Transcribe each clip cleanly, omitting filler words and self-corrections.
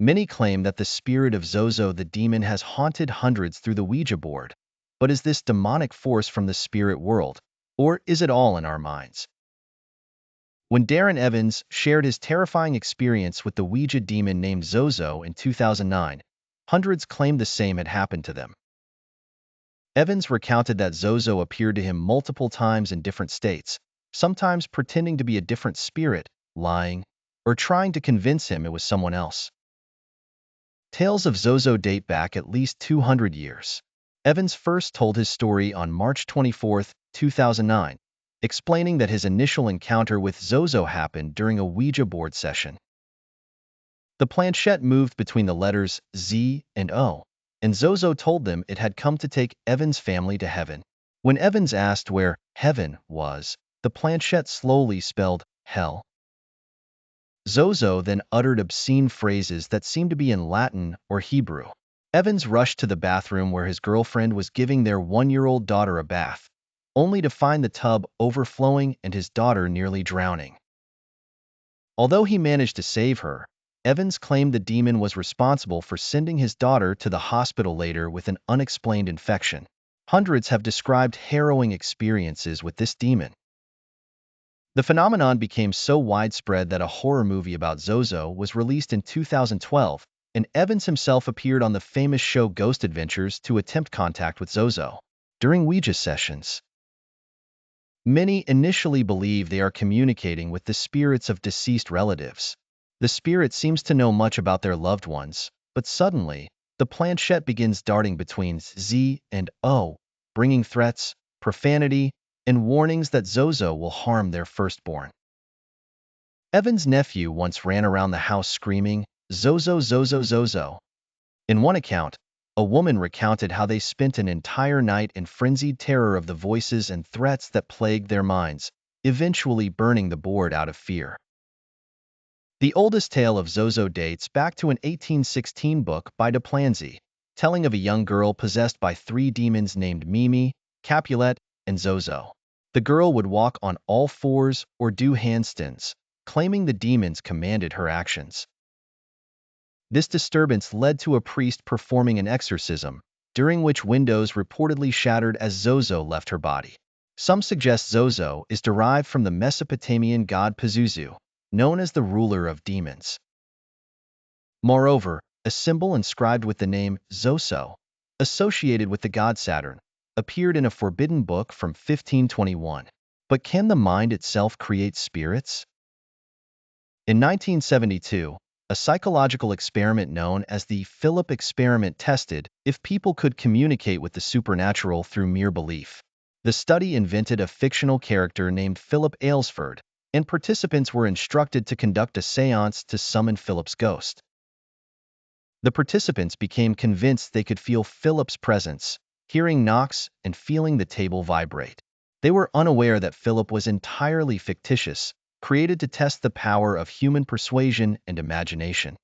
Many claim that the spirit of Zozo the Demon has haunted hundreds through the Ouija board. But is this demonic force from the spirit world, or is it all in our minds? When Darren Evans shared his terrifying experience with the Ouija demon named Zozo in 2009, hundreds claimed the same had happened to them. Evans recounted that Zozo appeared to him multiple times in different states, sometimes pretending to be a different spirit, lying, or trying to convince him it was someone else. Tales of Zozo date back at least 200 years. Evans first told his story on March 24, 2009, explaining that his initial encounter with Zozo happened during a Ouija board session. The planchette moved between the letters Z and O, and Zozo told them it had come to take Evans' family to heaven. When Evans asked where heaven was, the planchette slowly spelled hell. Zozo then uttered obscene phrases that seemed to be in Latin or Hebrew. Evans rushed to the bathroom where his girlfriend was giving their 1-year-old daughter a bath, only to find the tub overflowing and his daughter nearly drowning. Although he managed to save her, Evans claimed the demon was responsible for sending his daughter to the hospital later with an unexplained infection. Hundreds have described harrowing experiences with this demon. The phenomenon became so widespread that a horror movie about Zozo was released in 2012, and Evans himself appeared on the famous show Ghost Adventures to attempt contact with Zozo during Ouija sessions. Many initially believe they are communicating with the spirits of deceased relatives. The spirit seems to know much about their loved ones, but suddenly, the planchette begins darting between Z and O, bringing threats, profanity, and warnings that Zozo will harm their firstborn. Evans' nephew once ran around the house screaming, "Zozo, Zozo, Zozo." In one account, a woman recounted how they spent an entire night in frenzied terror of the voices and threats that plagued their minds, eventually burning the board out of fear. The oldest tale of Zozo dates back to an 1816 book by de Planzy, telling of a young girl possessed by 3 demons named Mimi, Capulet, and Zozo. The girl would walk on all fours or do handstands, claiming the demons commanded her actions. This disturbance led to a priest performing an exorcism, during which windows reportedly shattered as Zozo left her body. Some suggest Zozo is derived from the Mesopotamian god Pazuzu, known as the ruler of demons. Moreover, a symbol inscribed with the name Zoso, associated with the god Saturn, appeared in a forbidden book from 1521. But can the mind itself create spirits? In 1972, a psychological experiment known as the Philip experiment tested if people could communicate with the supernatural through mere belief. The study invented a fictional character named Philip Aylesford, and participants were instructed to conduct a séance to summon Philip's ghost. The participants became convinced they could feel Philip's presence, hearing knocks and feeling the table vibrate. They were unaware that Philip was entirely fictitious, created to test the power of human persuasion and imagination.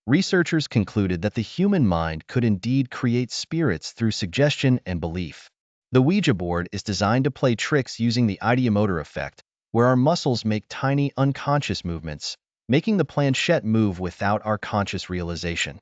Researchers concluded that the human mind could indeed create spirits through suggestion and belief. The Ouija board is designed to play tricks using the ideomotor effect, where our muscles make tiny unconscious movements, making the planchette move without our conscious realization.